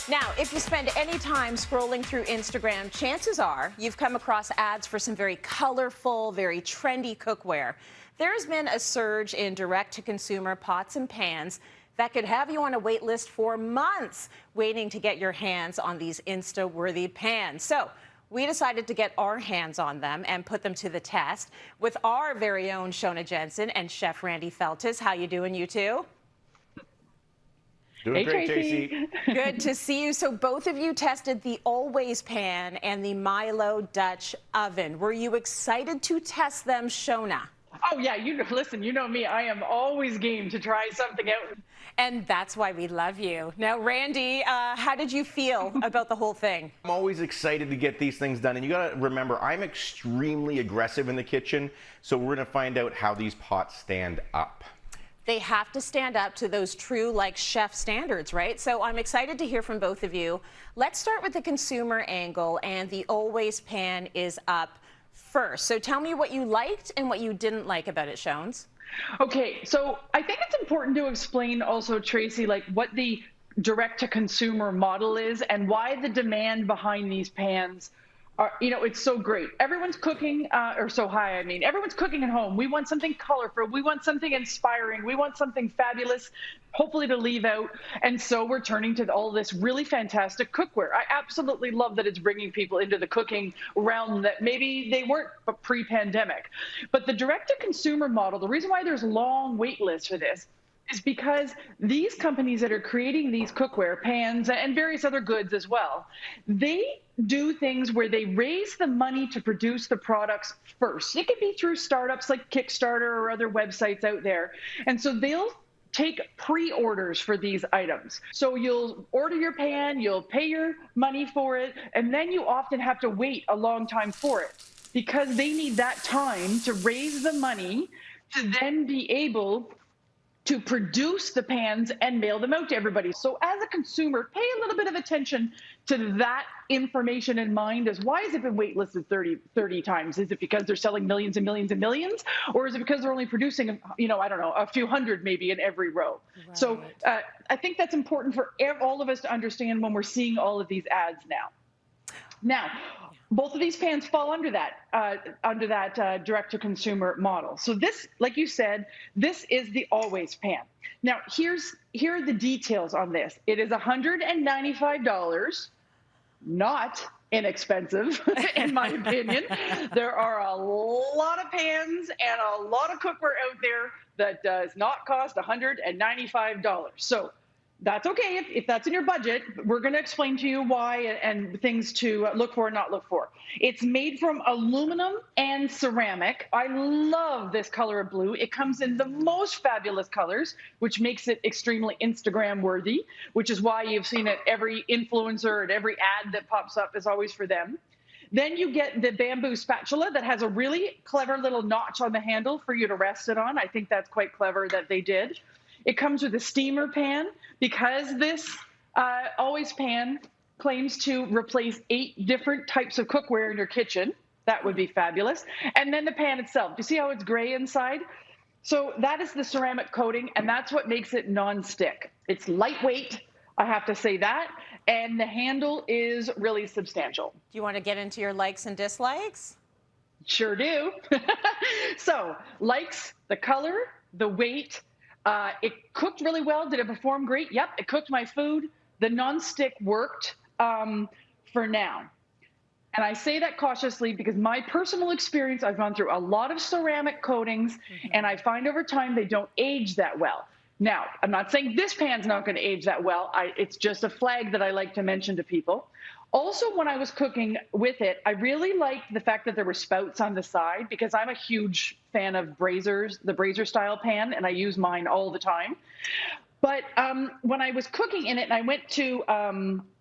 Now, if you spend any time scrolling through Instagram, chances are you've come across ads for some very colorful, very trendy cookware. There's been a surge in direct-to-consumer pots and pans that could have you on a wait list for months waiting to get your hands on these Insta-worthy pans. So we decided to get our hands on them and put them to the test with our very own Shona Jensen and Chef Randy Feltis. How you doing, you two? Doing great, Tracy. Good to see you. So both of you tested the Always Pan and the Milo Dutch Oven. Were you excited to test them, Shona? Oh, yeah. Listen, you know me. I am always game to try something out. And that's why we love you. Now, Randy, how did you feel about the whole thing? I'm always excited to get these things done. And you got to remember, I'm extremely aggressive in the kitchen. So we're going to find out how these pots stand up. They have to stand up to those true, like, chef standards, right? So I'm excited to hear from both of you. Let's start with the consumer angle, and the Always Pan is up first. So tell me what you liked and what you didn't like about it, Shones. Okay, so I think it's important to explain also, Tracy, like what the direct-to-consumer model is and why the demand behind these pans are, it's so great. Everyone's cooking, everyone's cooking at home. We want something colorful. We want something inspiring. We want something fabulous, hopefully to leave out. And so we're turning to all this really fantastic cookware. I absolutely love that it's bringing people into the cooking realm that maybe they weren't pre-pandemic. But the direct-to-consumer model, the reason why there's long wait lists for this is because these companies that are creating these cookware, pans, and various other goods as well, they do things where they raise the money to produce the products first. It could be through startups like Kickstarter or other websites out there. And so they'll take pre-orders for these items. So you'll order your pan, you'll pay your money for it, and then you often have to wait a long time for it because they need that time to raise the money to then be able to produce the pans and mail them out to everybody. So as a consumer, pay a little bit of attention to that information in mind as why has it been waitlisted 30 times? Is it because they're selling millions and millions and millions? Or is it because they're only producing, a few hundred maybe in every row? Right. So I think that's important for all of us to understand when we're seeing all of these ads now. Now, both of these pans fall under that direct-to-consumer model. So this, like you said, this is the Always Pan. Now, here are the details on this. It is $195, not inexpensive, in my opinion. There are a lot of pans and a lot of cookware out there that does not cost $195. So that's okay if that's in your budget. We're going to explain to you why and things to look for and not look for. It's made from aluminum and ceramic. I love this color of blue. It comes in the most fabulous colors, which makes it extremely Instagram worthy, which is why you've seen it every influencer and every ad that pops up is always for them. Then you get the bamboo spatula that has a really clever little notch on the handle for you to rest it on. I think that's quite clever that they did. It comes with a steamer pan because this Always Pan claims to replace 8 different types of cookware in your kitchen. That would be fabulous. And then the pan itself. Do you see how it's gray inside? So that is the ceramic coating, and that's what makes it non-stick. It's lightweight, I have to say that, and the handle is really substantial. Do you want to get into your likes and dislikes? Sure do. So, likes, the color, the weight. It cooked really well. Did it perform great? Yep, it cooked my food. The non-stick worked for now. And I say that cautiously because my personal experience, I've gone through a lot of ceramic coatings, and I find over time they don't age that well. Now, I'm not saying this pan's not going to age that well. It's just a flag that I like to mention to people. Also, when I was cooking with it, I really liked the fact that there were spouts on the side because I'm a huge fan of braziers, the brazier style pan, and I use mine all the time. But when I was cooking in it and I went to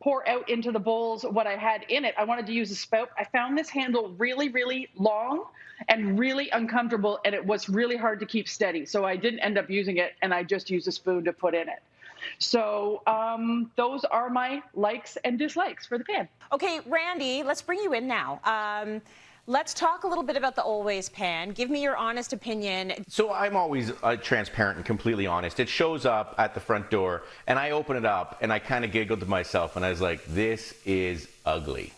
pour out into the bowls what I had in it, I wanted to use a spout. I found this handle really, really long and really uncomfortable, and it was really hard to keep steady. So I didn't end up using it, and I just used a spoon to put in it. So those are my likes and dislikes for the pan. Okay, Randy, let's bring you in now. Let's talk a little bit about the Always pan. Give me your honest opinion. So I'm always transparent and completely honest. It shows up at the front door, and I open it up, and I kind of giggled to myself, and I was like, this is ugly.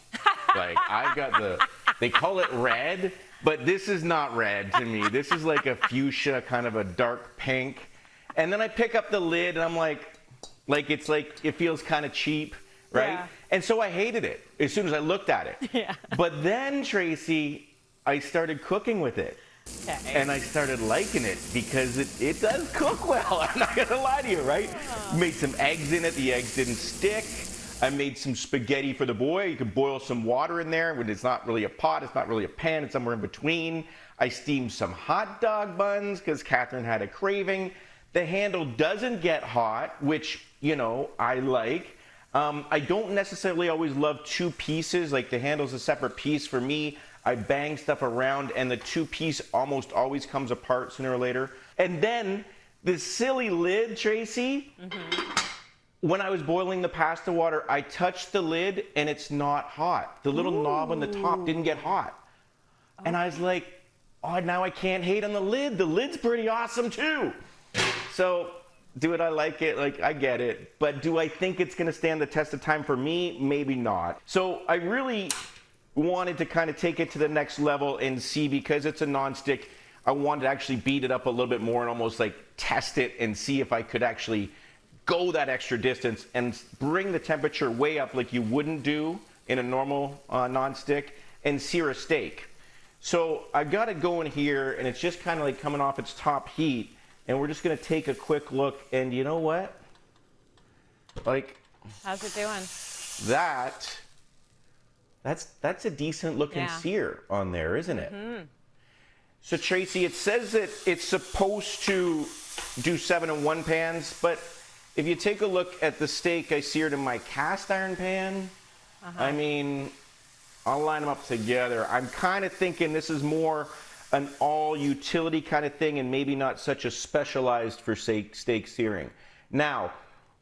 Like, I've got they call it red, but this is not red to me. This is like a fuchsia, kind of a dark pink. And then I pick up the lid, and I'm like it feels kind of cheap, right? Yeah. And so I hated it as soon as I looked at it. Yeah. But then, Tracy, I started cooking with it. Okay. And I started liking it because it does cook well. I'm not gonna lie to you, right? Made some eggs in it. The eggs didn't stick. I made some spaghetti for the boy. You could boil some water in there. When it's not really a pot, it's not really a pan, it's somewhere in between. I steamed some hot dog buns because Catherine had a craving. The handle doesn't get hot, which, you know, I like. I don't necessarily always love two pieces. Like, the handle's a separate piece. For me, I bang stuff around, and the two-piece almost always comes apart sooner or later. And then this silly lid, Tracy, when I was boiling the pasta water, I touched the lid, and it's not hot. The little knob on the top didn't get hot. And I was like, oh, now I can't hate on the lid. The lid's pretty awesome, too. So, do I like it? Like, I get it. But do I think it's going to stand the test of time for me? Maybe not. So, I really wanted to kind of take it to the next level and see, because it's a nonstick, I wanted to actually beat it up a little bit more and almost like test it and see if I could actually go that extra distance and bring the temperature way up like you wouldn't do in a normal nonstick and sear a steak. So I've got it going here, and it's just kind of like coming off its top heat, and we're just going to take a quick look, and you know what? Like, How's it doing? That's a decent looking Yeah. sear on there, isn't it? So Tracy, it says that it's supposed to do 7-in-1 pans, but if you take a look at the steak I seared in my cast iron pan, I mean, I'll line them up together. I'm kind of thinking this is more an all utility kind of thing and maybe not such a specialized for steak searing. Now,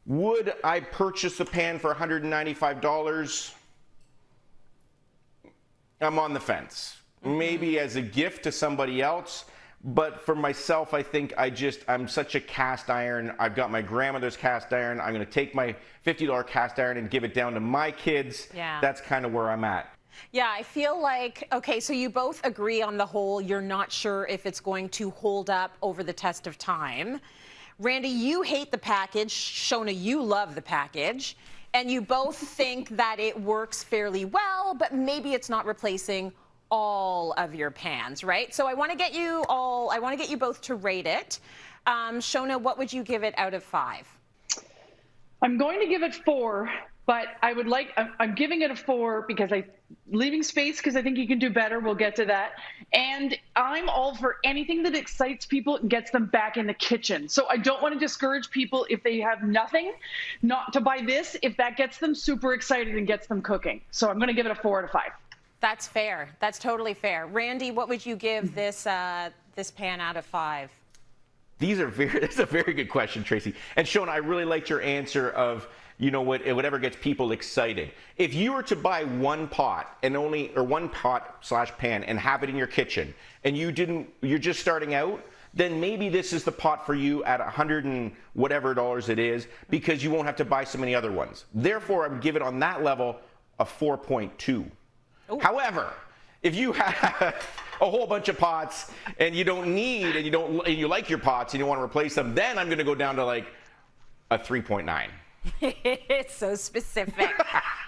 would I purchase a pan for $195? I'm on the fence. Maybe as a gift to somebody else, but for myself, I think I'm such a cast iron. I've got my grandmother's cast iron. I'm going to take my $50 cast iron and give it down to my kids. Yeah. That's kind of where I'm at. Yeah, I feel like, okay, so you both agree on the whole, you're not sure if it's going to hold up over the test of time. Randy, you hate the package. Shona, you love the package. And you both think that it works fairly well, but maybe it's not replacing all of your pans, right? So I want to get you both to rate it. Shona, what would you give it out of 5? I'm going to give it 4, but I'm giving it a 4 because leaving space because I think you can do better. We'll get to that. And I'm all for anything that excites people and gets them back in the kitchen. So I don't want to discourage people if they have nothing not to buy this, if that gets them super excited and gets them cooking. So I'm going to give it a 4 out of 5. That's fair. That's totally fair. Randy, what would you give this pan out of 5? This is a very good question, Tracy. And Shona, I really liked your answer of, you know what, whatever gets people excited. If you were to buy one pot one pot/pan and have it in your kitchen, and you're just starting out, then maybe this is the pot for you at $100 and whatever dollars it is, because you won't have to buy so many other ones. Therefore, I would give it on that level a 4.2. However, if you have a whole bunch of pots and you don't need and you like your pots and you want to replace them, then I'm going to go down to like a 3.9. It's so specific.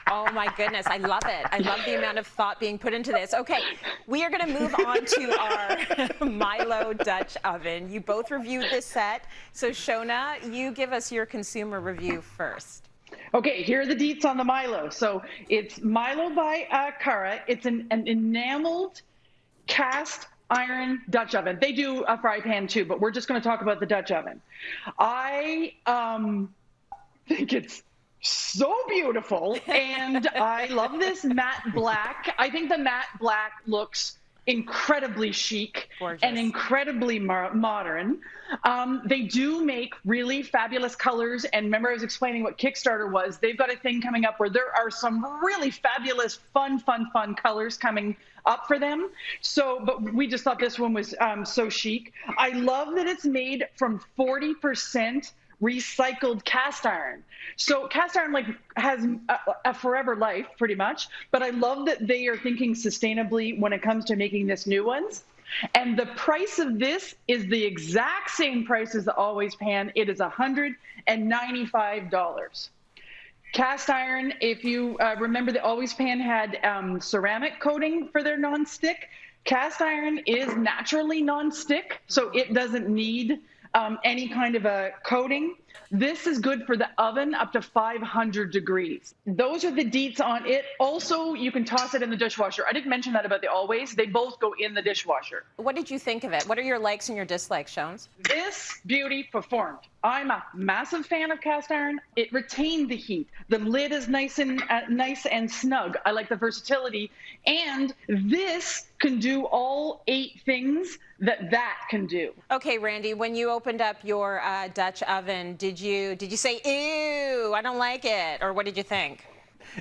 Oh my goodness, I love it. I love the amount of thought being put into this. Okay, we are going to move on to our Milo Dutch oven. You both reviewed this set. So Shona, you give us your consumer review first. Okay, here are the deets on the Milo. So it's Milo by Cara. It's an enameled cast iron Dutch oven. They do a fry pan too, but we're just going to talk about the Dutch oven. I think it's so beautiful, and I love this matte black. I think the matte black looks incredibly chic Gorgeous. and incredibly modern. They do make really fabulous colors. And remember, I was explaining what Kickstarter was. They've got a thing coming up where there are some really fabulous, fun colors coming up for them. So, but we just thought this one was so chic. I love that it's made from 40% recycled cast iron. So cast iron has a forever life pretty much, but I love that they are thinking sustainably when it comes to making this new ones. And the price of this is the exact same price as the Always Pan. It is $195. Cast iron, if you remember, the Always Pan had ceramic coating for their non-stick. Cast iron is naturally non-stick, so it doesn't need any kind of a coating. This is good for the oven up to 500 degrees. Those are the deets on it. Also, you can toss it in the dishwasher. I didn't mention that about the Always. They both go in the dishwasher. What did you think of it? What are your likes and your dislikes, Shones? This beauty performed. I'm a massive fan of cast iron. It retained the heat. The lid is nice and snug. I like the versatility. And this can do all 8 things that can do. Okay, Randy, when you opened up your Dutch oven, did you say, ew, I don't like it? Or what did you think?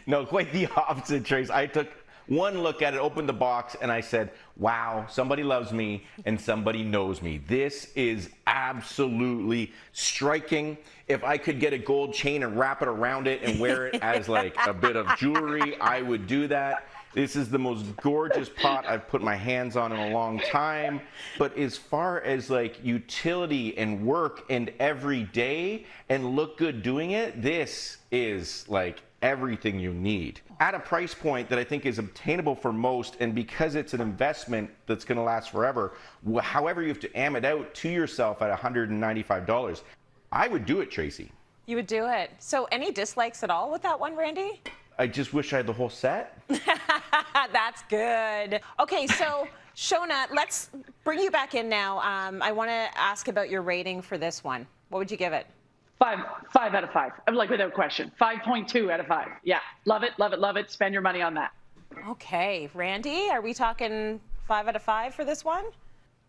No, quite the opposite, Trace. I took one look at it, opened the box, and I said, wow, somebody loves me and somebody knows me. This is absolutely striking. If I could get a gold chain and wrap it around it and wear it as like a bit of jewelry, I would do that. This is the most gorgeous pot I've put my hands on in a long time. But as far as like utility and work and every day and look good doing it, this is like everything you need at a price point that I think is obtainable for most. And because it's an investment that's going to last forever, however you have to am it out to yourself at $195, I would do it, Tracy. You would do it. So any dislikes at all with that one, Randy? I just wish I had the whole set. That's good. Okay, so Shona, let's bring you back in now. I want to ask about your rating for this one. What would you give it? 5 out of 5. I'm like, without question. 5.2 out of 5. Yeah, love it, love it, love it. Spend your money on that. Okay, Randy, are we talking 5 out of 5 for this one?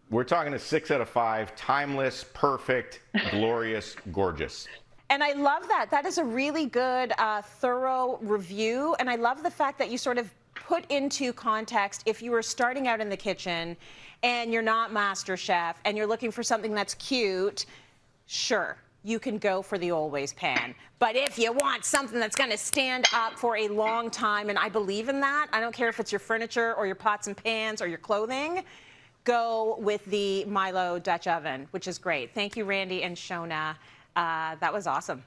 We're talking a 6 out of 5. Timeless, perfect, glorious, gorgeous. And I love that. That is a really good, thorough review. And I love the fact that you sort of put into context if you were starting out in the kitchen and you're not Master Chef and you're looking for something that's cute, sure, you can go for the Always Pan. But if you want something that's going to stand up for a long time, and I believe in that, I don't care if it's your furniture or your pots and pans or your clothing, go with the Milo Dutch oven, which is great. Thank you, Randy and Shona. That was awesome.